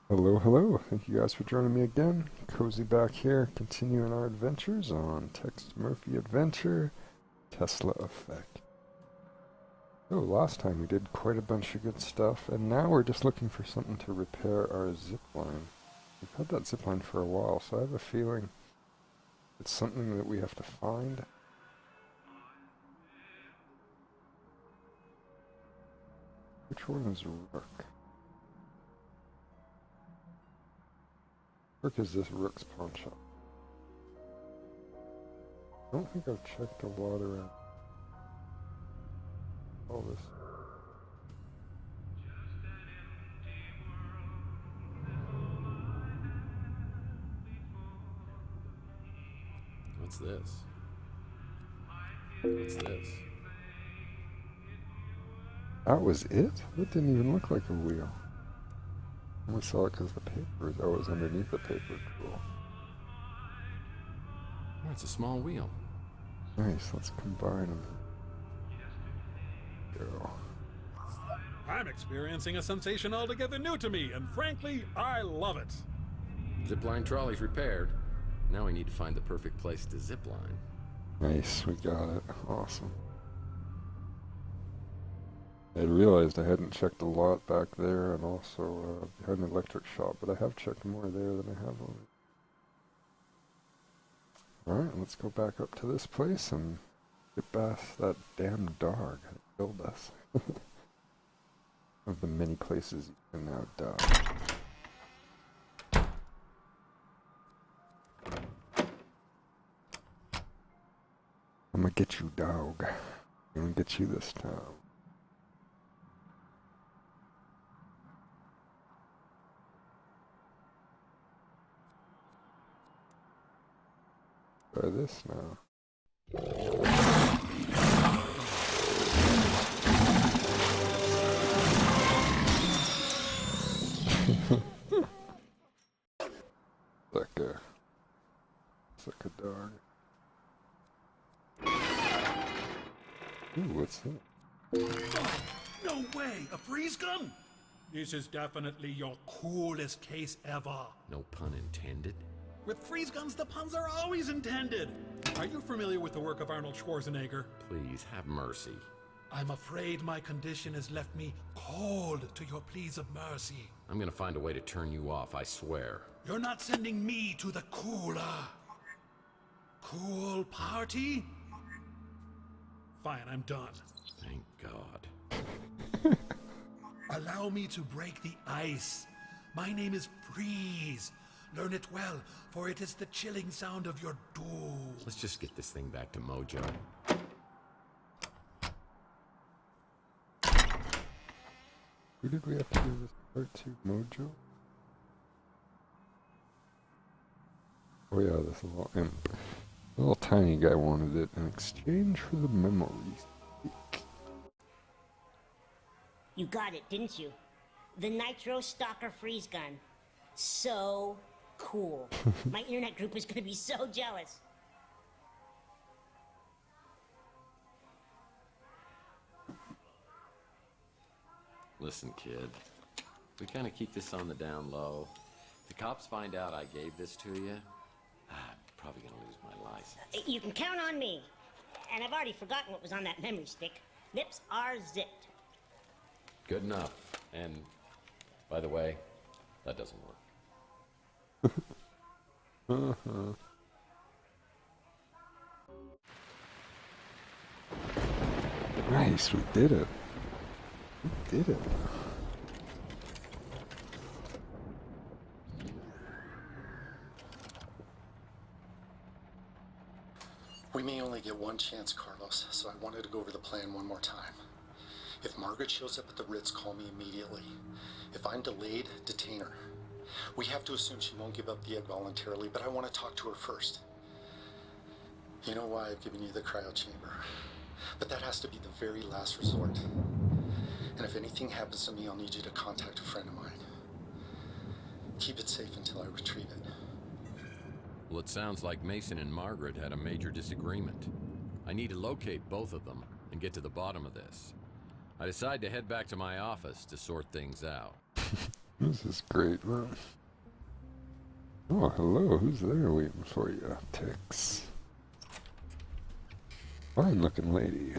Hello, hello. Thank you guys for joining me again. Cozy back here, continuing our adventures on Tex Murphy Adventure, Tesla Effect. Oh, last time we did quite a bunch of good stuff, and now we're just looking for something to repair our zip line. We've had that zip line for a while, so I have a feeling it's something that we have to find. Which one is Rook? Rook is this Rook's pawn shop. I don't think I've checked a lot around all this. What's this? What's this? That was it? That didn't even look like a wheel. I only saw it because the paper is always underneath the paper. Cool. Oh, it's a small wheel. Nice, let's combine them. Go. I'm experiencing a sensation altogether new to me, and frankly, I love it. Zipline trolley's repaired. Now we need to find the perfect place to zipline. Nice, we got it. Awesome. I realized I hadn't checked a lot back there and also behind the electric shop, but I have checked more there than I have over. Alright, let's go back up to this place and get past that damn dog that killed us. Of the many places you can now die. I'm gonna get you, dog. I'm gonna get you this time. Try this now. It's like a dog. Ooh, what's that? No way! A freeze gun? This is definitely your coolest case ever. No pun intended. With freeze guns, the puns are always intended. Are you familiar with the work of Arnold Schwarzenegger? Please, have mercy. I'm afraid my condition has left me cold to your pleas of mercy. I'm gonna find a way to turn you off, I swear. You're not sending me to the cool party? Fine, I'm done. Thank God. Allow me to break the ice. My name is Freeze. Learn it well, for it is the chilling sound of your doom. Let's just get this thing back to Mojo. Who did we have to give this part to? Mojo? Oh yeah, this little imp. The little tiny guy wanted it in exchange for the memories. You got it, didn't you? The Nitro Stalker freeze gun. So cool. My internet group is gonna be so jealous. Listen, kid. We kind of keep this on the down low. If the cops find out I gave this to you, I'm probably gonna lose my license. You can count on me. And I've already forgotten what was on that memory stick. Lips are zipped. Good enough. And, by the way, that doesn't work. Nice, we did it. We did it. We may only get one chance, Carlos, so I wanted to go over the plan one more time. If Margaret shows up at the Ritz, call me immediately. If I'm delayed, detain her. We have to assume she won't give up the egg voluntarily, but I want to talk to her first. You know why I've given you the cryo chamber, but that has to be the very last resort. And if anything happens to me, I'll need you to contact a friend of mine. Keep it safe until I retrieve it. Well, it sounds like Mason and Margaret had a major disagreement. I need to locate both of them and get to the bottom of this. I decide to head back to my office to sort things out. This is great, man. Oh, hello. Who's there waiting for you? Tex. Fine looking lady.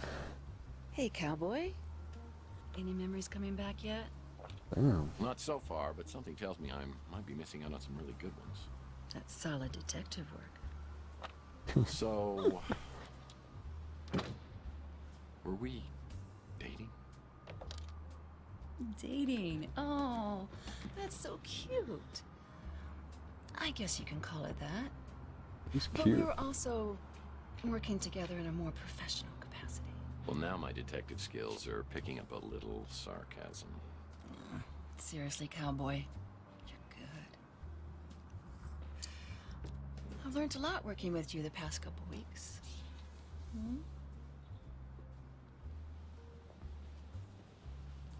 Hey, cowboy. Any memories coming back yet? Damn. Not so far, but something tells me I might be missing out on some really good ones. That's solid detective work. So, were we dating? Dating? Oh, that's so cute. I guess you can call it that. He's But cute. we were also working together in a more professional capacity. Well, now my detective skills are picking up a little sarcasm. Seriously, cowboy, you're good. I've learned a lot working with you the past couple weeks.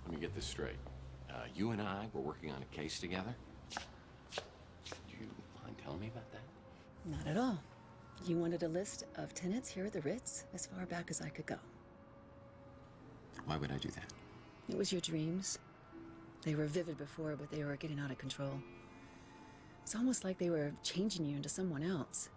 Let me get this straight. You and I were working on a case together? Do you mind telling me about that? Not at all. You wanted a list of tenants here at the Ritz as far back as I could go. Why would I do that? It was your dreams. They were vivid before, but they were getting out of control. It's almost like they were changing you into someone else.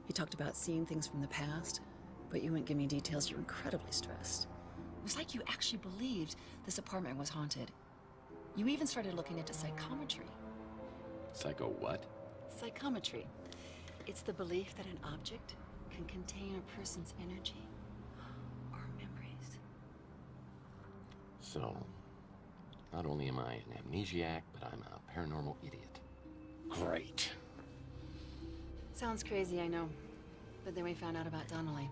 You talked about seeing things from the past, but you wouldn't give me details. You were incredibly stressed. It was like you actually believed this apartment was haunted. You even started looking into psychometry. Psycho what? Psychometry. It's the belief that an object can contain a person's energy or memories. So, not only am I an amnesiac, but I'm a paranormal idiot. Great. Sounds crazy, I know. But then we found out about Donnelly.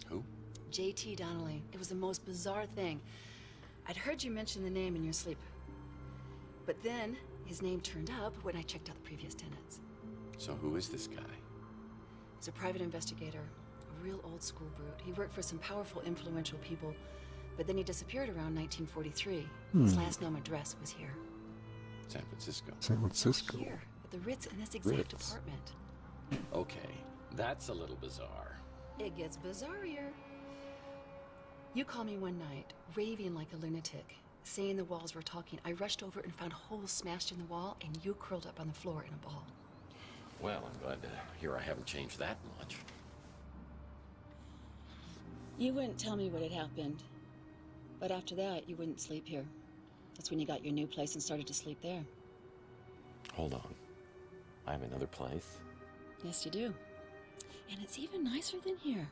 Who? J.T. Donnelly. It was the most bizarre thing. I'd heard you mention the name in your sleep. But then, his name turned up when I checked out the previous tenants. So who is this guy? He's a private investigator, a real old school brute. He worked for some powerful, influential people, but then he disappeared around 1943. His last known address was here. San Francisco. San Francisco. Here, at the Ritz in this exact Ritz. apartment. Okay, that's a little bizarre. It gets bizarrier. You called me one night, raving like a lunatic, saying the walls were talking. I rushed over and found holes smashed in the wall, and you curled up on the floor in a ball. Well, I'm glad to hear I haven't changed that much. You wouldn't tell me what had happened, but after that, you wouldn't sleep here. That's when you got your new place and started to sleep there. Hold on. I have another place? Yes, you do. And it's even nicer than here.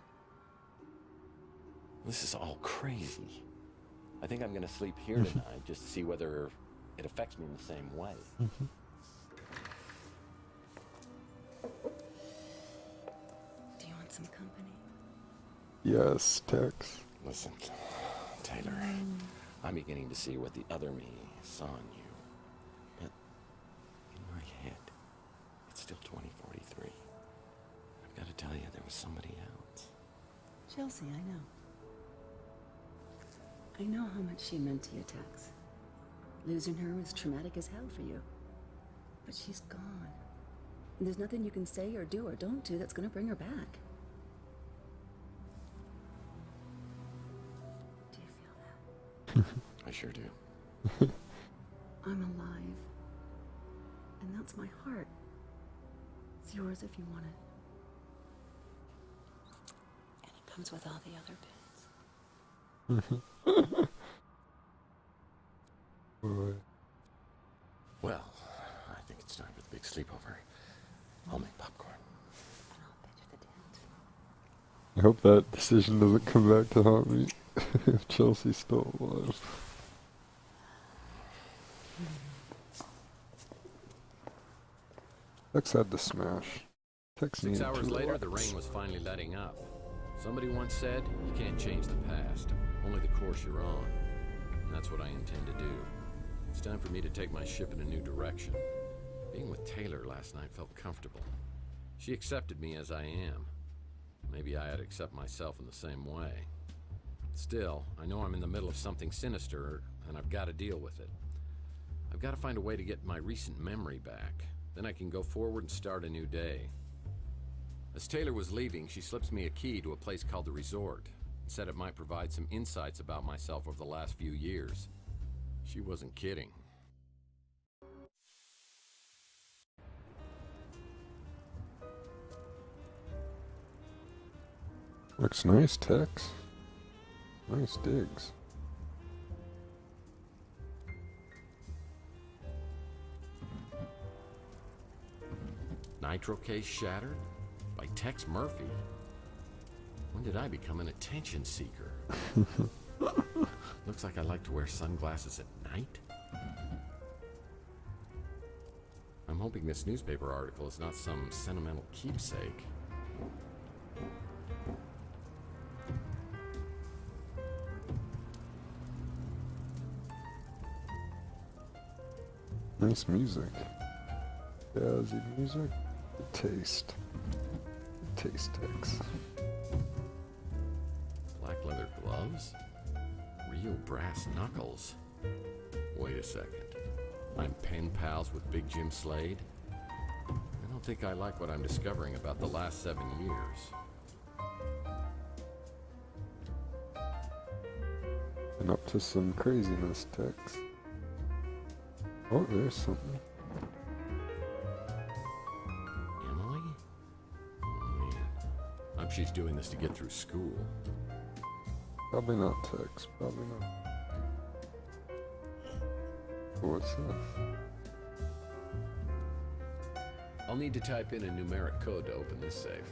This is all crazy. I think I'm gonna sleep here tonight just to see whether it affects me in the same way. Do you want some company? Yes, Tex. Listen, Taylor, I'm beginning to see what the other me saw in you. But in my head, it's still 2043. I've got to tell you, there was somebody else. Chelsea, I know. I know how much she meant to you, Tex. Losing her was traumatic as hell for you. But she's gone. And there's nothing you can say or do or don't do that's gonna bring her back. Do you feel that? I sure do. I'm alive. And that's my heart. It's yours if you want it. And it comes with all the other bits. Boy. Well, I think it's time for the big sleepover. I'll make popcorn. And I'll pitch the tent. I hope that decision doesn't come back to haunt me if Chelsea's still alive. Tex had to smash. Tex 6 needed hours to later, the relax. rain was finally letting up. Somebody once said, you can't change the past, only the course you're on. And that's what I intend to do. It's time for me to take my ship in a new direction. Being with Taylor last night felt comfortable. She accepted me as I am. Maybe I ought to accept myself in the same way. Still, I know I'm in the middle of something sinister, and I've got to deal with it. I've got to find a way to get my recent memory back. Then I can go forward and start a new day. As Taylor was leaving, she slips me a key to a place called the Resort, and said it might provide some insights about myself over the last few years. She wasn't kidding. Looks nice, Tex. Nice digs. Nitro case shattered? By Tex Murphy? When did I become an attention seeker? Looks like I like to wear sunglasses at night. I'm hoping this newspaper article is not some sentimental keepsake. Nice music. Jazzy music. Good taste. Good taste, Tex. Black leather gloves? Real brass knuckles. Wait a second. I'm pen pals with Big Jim Slade? I don't think I like what I'm discovering about the last 7 years. Been up to some craziness, Tex. Oh, there's something. Emily? Oh man. Hope she's doing this to get through school. Probably not, Tex. Probably not. What's this? I'll need to type in a numeric code to open this safe.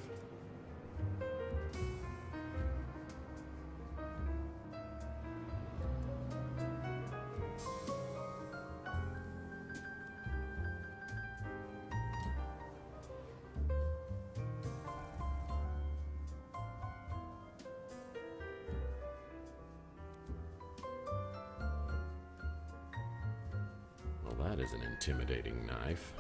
Well, that is an intimidating knife.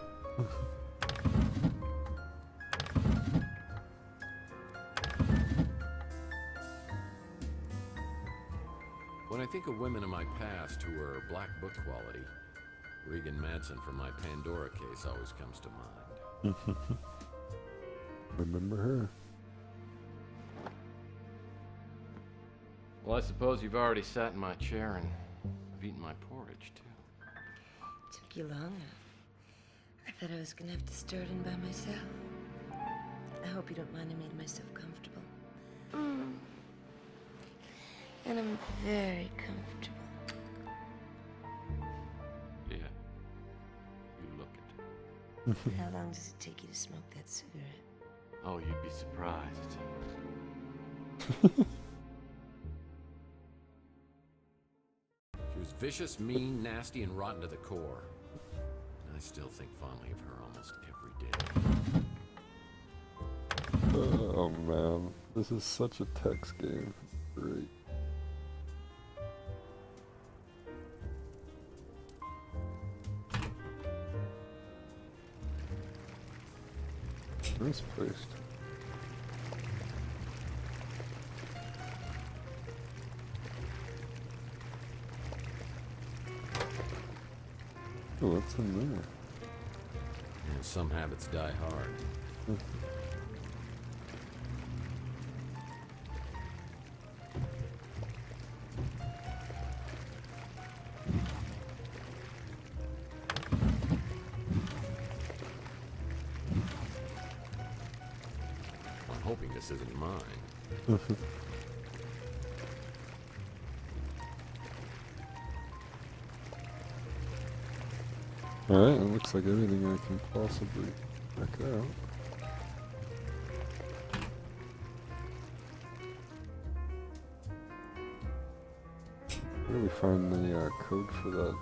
When I think of women in my past who were black book quality, Regan Madsen from my Pandora case always comes to mind. Remember her? Well, I suppose you've already sat in my chair and I've eaten my porridge, too. Took you long. I thought I was gonna have to stir it in by myself. I hope you don't mind I made myself comfortable. And I'm very comfortable. Yeah, you look it. How long does it take you to smoke that cigarette? Oh, you'd be surprised. She was vicious, mean, nasty, and rotten to the core. And I still think fondly of her almost every day. Oh man, this is such a Tex game. Great. Nice placed. Oh, what's in there? And some habits die hard. I'm hoping this isn't mine. Alright, it looks like everything I can possibly check out. Where do we find the code for that?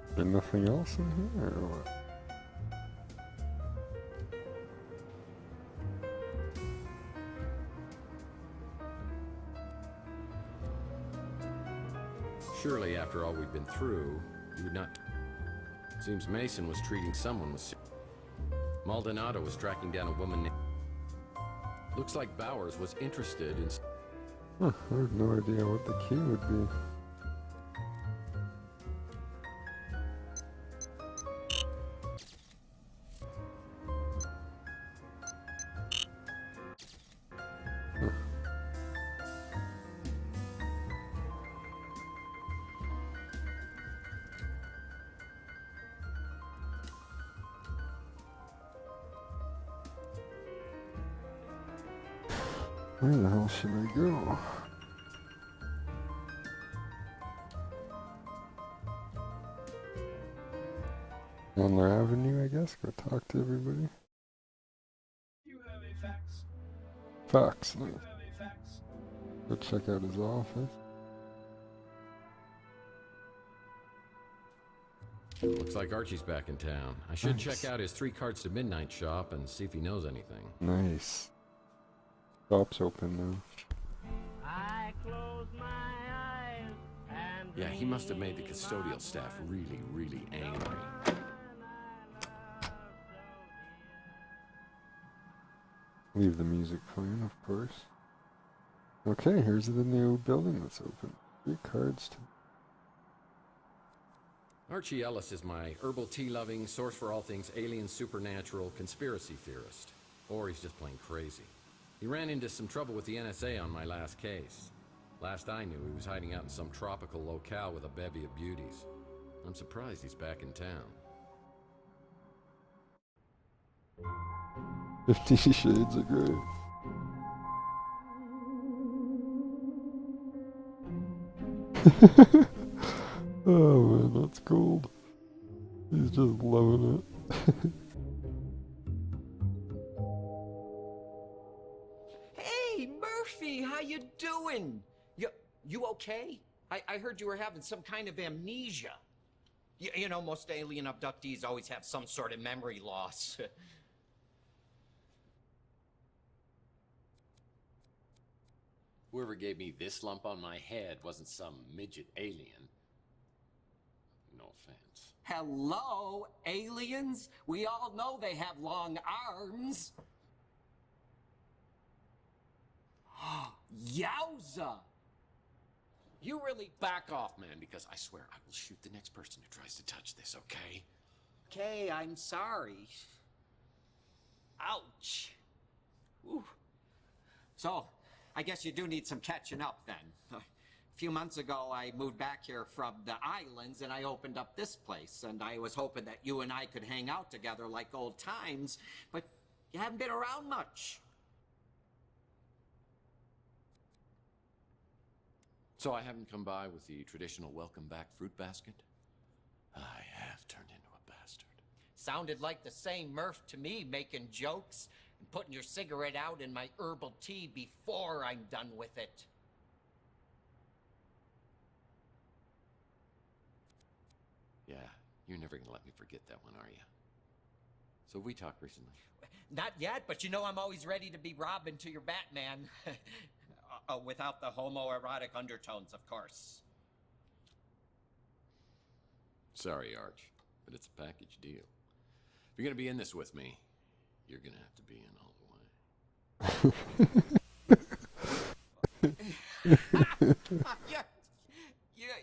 Is there nothing else in here or what? Surely, after all we've been through, you would not... Seems Mason was treating someone with... Maldonado was tracking down a woman named... Looks like Bowers was interested in... Huh, I have no idea what the key would be. Where the hell should I go? Chandler Avenue, I guess. Go talk to everybody. You have a fax. Fax. You Nice. have a fax. Go check out his office. Looks like Archie's back in town. I should Nice. check out his 3 cards to midnight shop and see if he knows anything. Nice. Shop's open now. I close my eyes and Yeah, he must have made the custodial staff really, really angry. Leave the music playing, of course. Okay, here's the new building that's open. 3 cards to... Archie Ellis is my herbal tea-loving, source for all things alien, supernatural, conspiracy theorist. Or he's just plain crazy. He ran into some trouble with the NSA on my last case. Last I knew, he was hiding out in some tropical locale with a bevy of beauties. I'm surprised he's back in town. 50 Shades of Grey. Oh man, that's gold. He's just loving it. Hey, Murphy, how you doing? You okay? I heard you were having some kind of amnesia. You know, most alien abductees always have some sort of memory loss. Whoever gave me this lump on my head wasn't some midget alien. No offense. Hello, aliens? We all know they have long arms. Yowza! You really back off, man, because I swear I will shoot the next person who tries to touch this, okay? Okay, I'm sorry. Ouch. Ooh. So, I guess you do need some catching up then. A few months ago, I moved back here from the islands and I opened up this place. And I was hoping that you and I could hang out together like old times, but you haven't been around much. So I haven't come by with the traditional welcome back fruit basket? I have turned into a bastard. Sounded like the same Murph to me, making jokes and putting your cigarette out in my herbal tea before I'm done with it. Yeah, you're never gonna let me forget that one, are you? So we talked recently. Not yet, but you know I'm always ready to be Robin to your Batman. Without the homoerotic undertones, of course. Sorry, Arch, but it's a package deal. If you're gonna be in this with me, you're gonna have to be in all the way.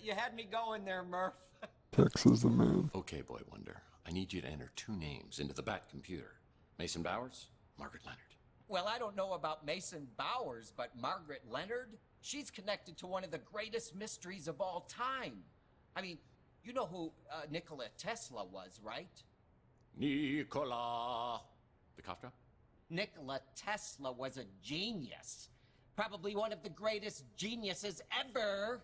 You had me going there, Murph. Tex is the man. Okay, Boy Wonder, I need you to enter 2 names into the Bat computer. Mason Bowers, Margaret Leonard. Well, I don't know about Mason Bowers, but Margaret Leonard, she's connected to one of the greatest mysteries of all time. I mean, you know who Nikola Tesla was, right? Nikola. The cough drop? Nikola Tesla was a genius. Probably one of the greatest geniuses ever.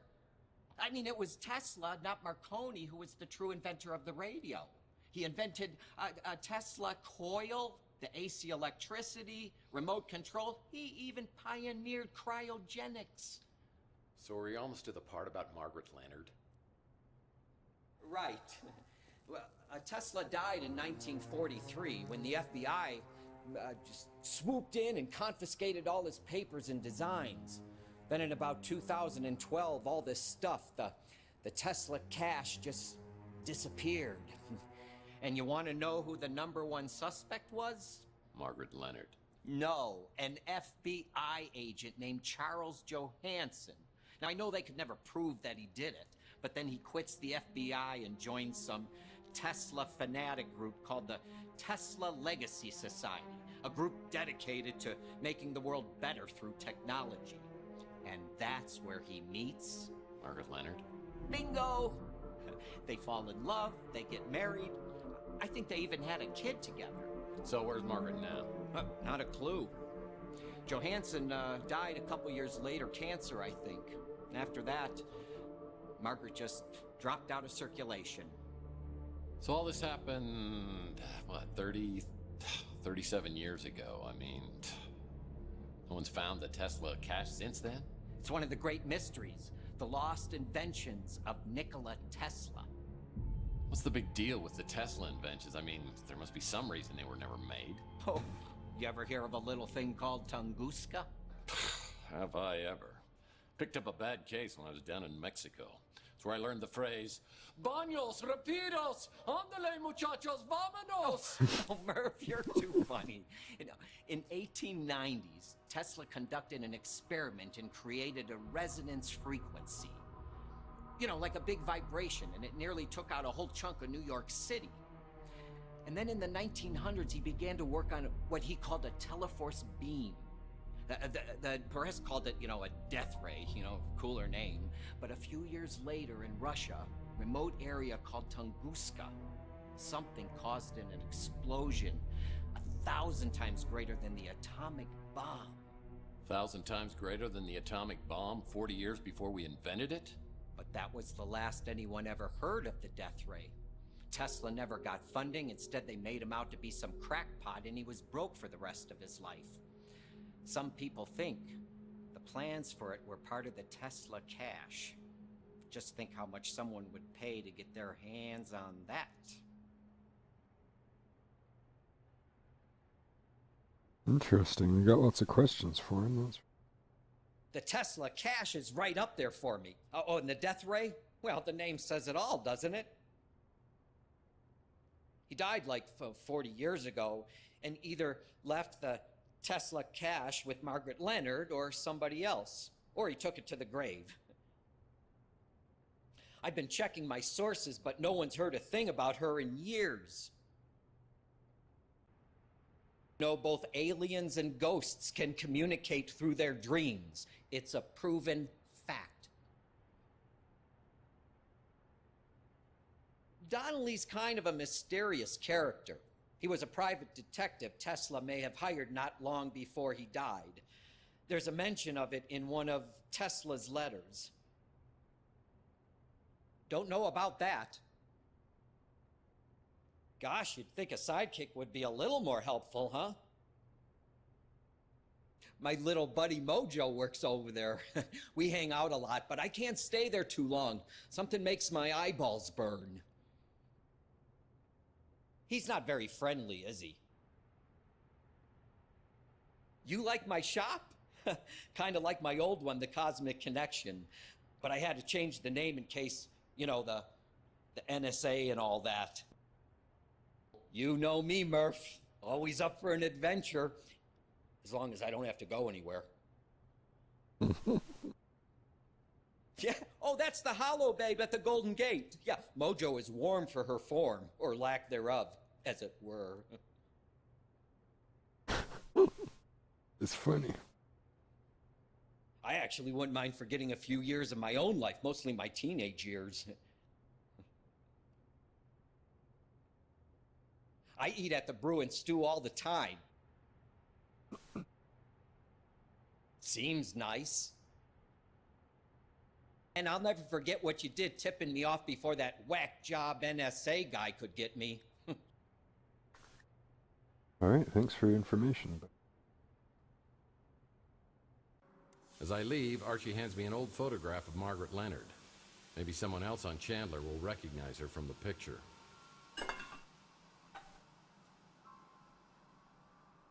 I mean, it was Tesla, not Marconi, who was the true inventor of the radio. He invented a Tesla coil, the AC electricity, remote control. He even pioneered cryogenics. So are we almost to the part about Margaret Leonard? Right. Well, Tesla died in 1943 when the FBI just swooped in and confiscated all his papers and designs. Then in about 2012, all this stuff, the Tesla cash just disappeared. And you want to know who the #1 suspect was? Margaret Leonard. No, an FBI agent named Charles Johansson. Now, I know they could never prove that he did it, but then he quits the FBI and joins some Tesla fanatic group called the Tesla Legacy Society, a group dedicated to making the world better through technology. And that's where he meets Margaret Leonard? Bingo! They fall in love, they get married. I think they even had a kid together. So where's Margaret now? Not a clue. Johansson died a couple years later, cancer, I think. And after that, Margaret just dropped out of circulation. So all this happened, what, 37 years ago. I mean, no one's found the Tesla cache since then? It's one of the great mysteries, the lost inventions of Nikola Tesla. What's the big deal with the Tesla inventions? I mean, there must be some reason they were never made. Oh, you ever hear of a little thing called Tunguska? Have I ever? Picked up a bad case when I was down in Mexico. It's where I learned the phrase, Baños, rapidos, ándale muchachos, vámonos! Oh, Murph, you're too funny. You know, in 1890s, Tesla conducted an experiment and created a resonance frequency. You know, like a big vibration, and it nearly took out a whole chunk of New York City. And then in the 1900s, he began to work on what he called a teleforce beam. The press called it, you know, a death ray, you know, cooler name. But a few years later in Russia, remote area called Tunguska, something caused an explosion 1,000 times greater than the atomic bomb. 1,000 times greater than the atomic bomb 40 years before we invented it? But that was the last anyone ever heard of the death ray. Tesla never got funding. Instead, they made him out to be some crackpot, and he was broke for the rest of his life. Some people think the plans for it were part of the Tesla cache. Just think how much someone would pay to get their hands on that. Interesting. We got lots of questions for him. That's... The Tesla cache is right up there for me. Oh, and the death ray? Well, the name says it all, doesn't it? He died like 40 years ago and either left the Tesla cache with Margaret Leonard or somebody else, or he took it to the grave. I've been checking my sources, but no one's heard a thing about her in years. You know, both aliens and ghosts can communicate through their dreams. It's a proven fact. Donnelly's kind of a mysterious character. He was a private detective Tesla may have hired not long before he died. There's a mention of it in one of Tesla's letters. Don't know about that. Gosh, you'd think a sidekick would be a little more helpful, huh? My little buddy Mojo works over there. We hang out a lot, but I can't stay there too long. Something makes my eyeballs burn. He's not very friendly, is he? You like my shop? Kind of like my old one, the Cosmic Connection. But I had to change the name in case, you know, the NSA and all that. You know me, Murph. Always up for an adventure. As long as I don't have to go anywhere. Yeah. Oh, that's the Hollow Babe at the Golden Gate. Yeah, Mojo is warm for her form, or lack thereof, as it were. It's funny. I actually wouldn't mind forgetting a few years of my own life, mostly my teenage years. I eat at the Brew and Stew all the time. Seems nice. And I'll never forget what you did tipping me off before that whack job NSA guy could get me. All right, thanks for your information. As I leave, Archie hands me an old photograph of Margaret Leonard. Maybe someone else on Chandler will recognize her from the picture.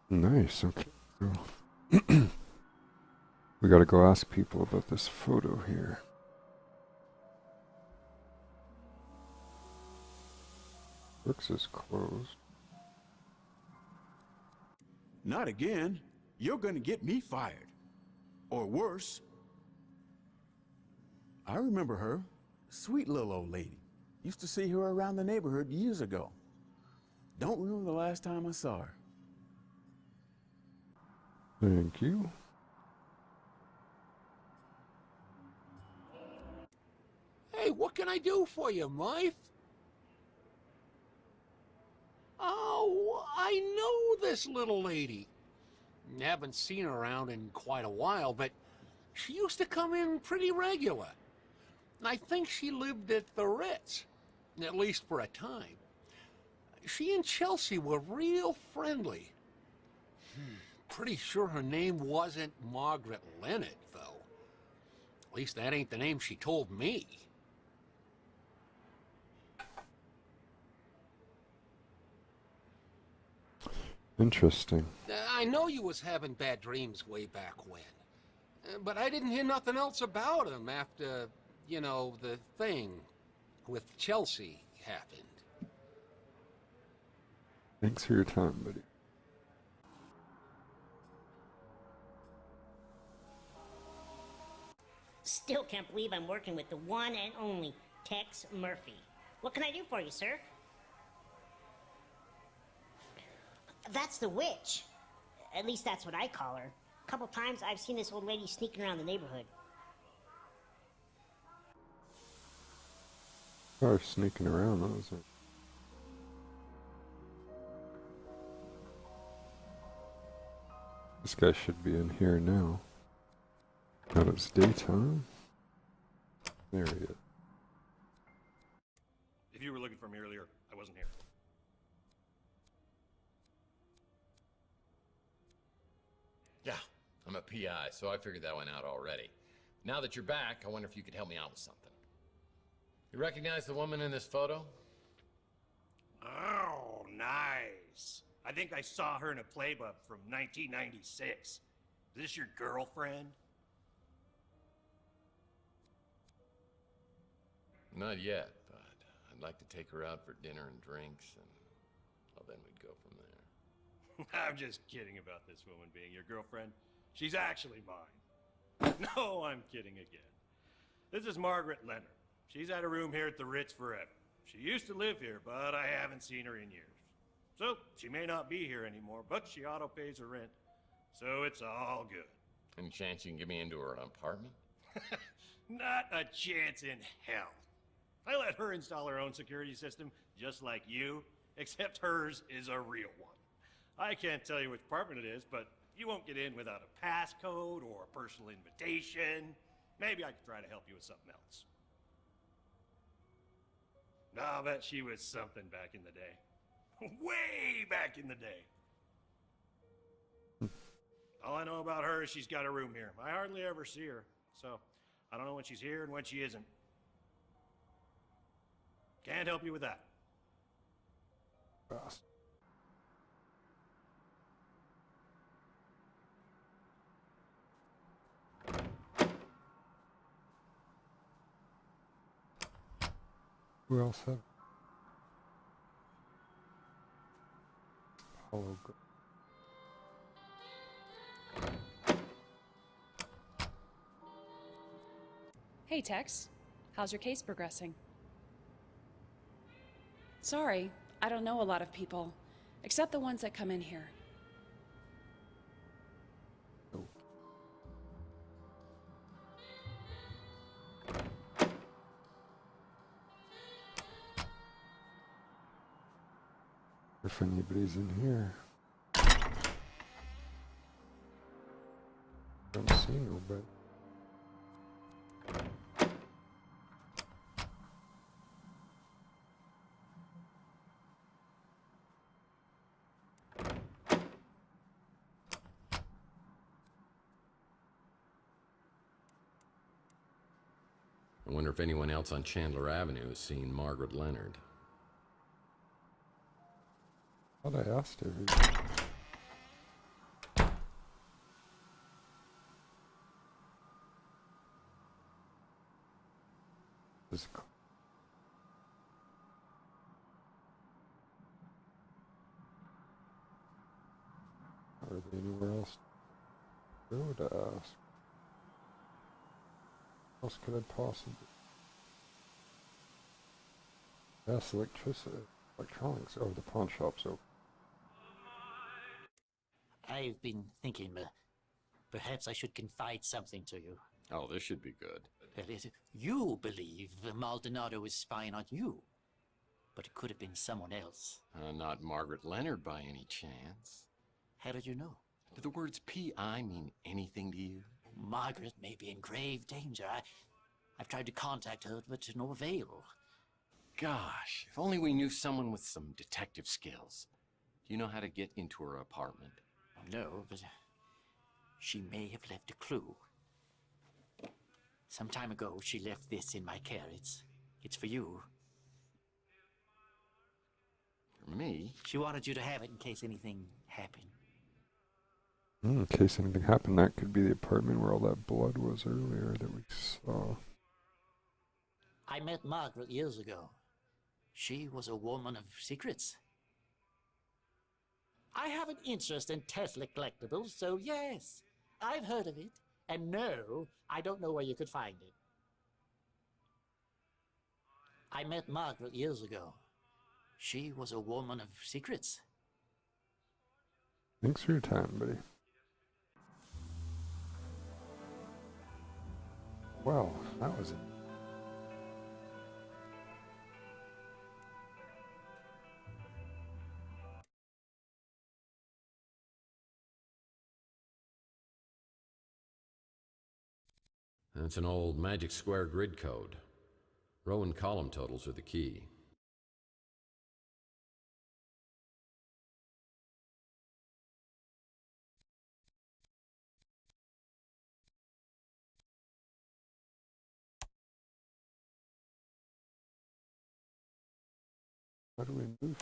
Nice, okay. So we gotta go ask people about this photo here. Works is closed. Not again. You're gonna get me fired. Or worse. I remember her. Sweet little old lady. Used to see her around the neighborhood years ago. Don't remember the last time I saw her. Thank you. Hey, what can I do for you, Murph? Oh, I know this little lady. Haven't seen her around in quite a while, but she used to come in pretty regular. I think she lived at the Ritz, at least for a time. She and Chelsea were real friendly. Pretty sure her name wasn't Margaret Leonard, though. At least that ain't the name she told me. Interesting. I know you was having bad dreams way back when. But I didn't hear nothing else about him after, you know, the thing with Chelsea happened. Thanks for your time, buddy. Still can't believe I'm working with the one and only Tex Murphy. What can I do for you, sir? That's the witch. At least that's what I call her. A couple times I've seen this old lady sneaking around the neighborhood. Oh, sneaking around, that was it. This guy should be in here now. Now it's daytime. There he is. If you were looking for me earlier, I wasn't here. Yeah, I'm a PI, so I figured that one out already. Now that you're back, I wonder if you could help me out with something. You recognize the woman in this photo? Oh, nice. I think I saw her in a playbook from 1996. Is this your girlfriend? Not yet, but I'd like to take her out for dinner and drinks, and well, then we'd go from there. I'm just kidding about this woman being your girlfriend. She's actually mine. No, I'm kidding again. This is Margaret Leonard. She's had a room here at the Ritz forever. She used to live here, but I haven't seen her in years. So, she may not be here anymore, but she auto-pays her rent. So it's all good. Any chance you can get me into her apartment? Not a chance in hell. I let her install her own security system, just like you, except hers is a real one. I can't tell you which apartment it is, but you won't get in without a passcode or a personal invitation. Maybe I could try to help you with something else. I'll bet she was something back in the day. Way back in the day. All I know about her is she's got a room here. I hardly ever see her, so I don't know when she's here and when she isn't. Can't help you with that. Fast. Who else have Apollo? Hey, Tex. How's your case progressing? Sorry, I don't know a lot of people, except the ones that come in here. Oh. If anybody's in here. Don't see nobody. I wonder if anyone else on Chandler Avenue has seen Margaret Leonard. I thought I asked her. Are there anywhere else to go to ask? What else could I possibly? Yes, electronics. Oh, the pawn shop's open. I've been thinking, perhaps I should confide something to you. Oh, this should be good. That is, you believe Maldonado is spying on you, but it could have been someone else. Not Margaret Leonard by any chance. How did you know? Do the words P.I. mean anything to you? Margaret may be in grave danger. I've tried to contact her, but to no avail. Gosh, if only we knew someone with some detective skills. Do you know how to get into her apartment? No, but she may have left a clue. Some time ago, she left this in my care. It's for you. For me? She wanted you to have it in case anything happened. In case anything happened, that could be the apartment where all that blood was earlier that we saw. I met Margaret years ago. She was a woman of secrets. I have an interest in Tesla collectibles, so yes, I've heard of it. And no, I don't know where you could find it. I met Margaret years ago. She was a woman of secrets. Thanks for your time, buddy. Well, that was it. That's an old magic square grid code. Row and column totals are the key. How do we move?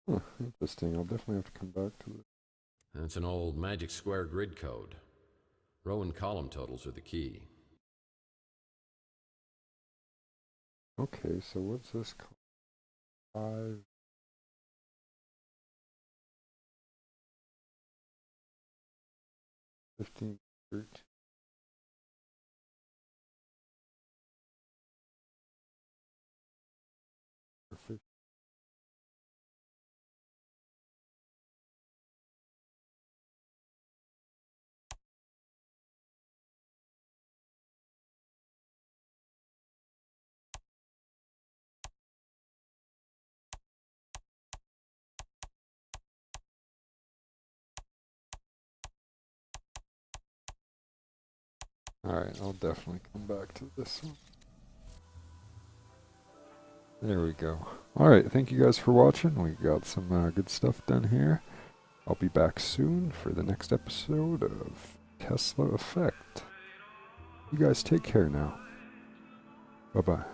Huh, interesting. I'll definitely have to come back to it. That's an old magic square grid code. Row and column totals are the key. Okay, so what's this called? 5. 15, 13. Or 15. Alright, I'll definitely come back to this one. There we go. Alright, thank you guys for watching. We got some good stuff done here. I'll be back soon for the next episode of Tesla Effect. You guys take care now. Bye-bye.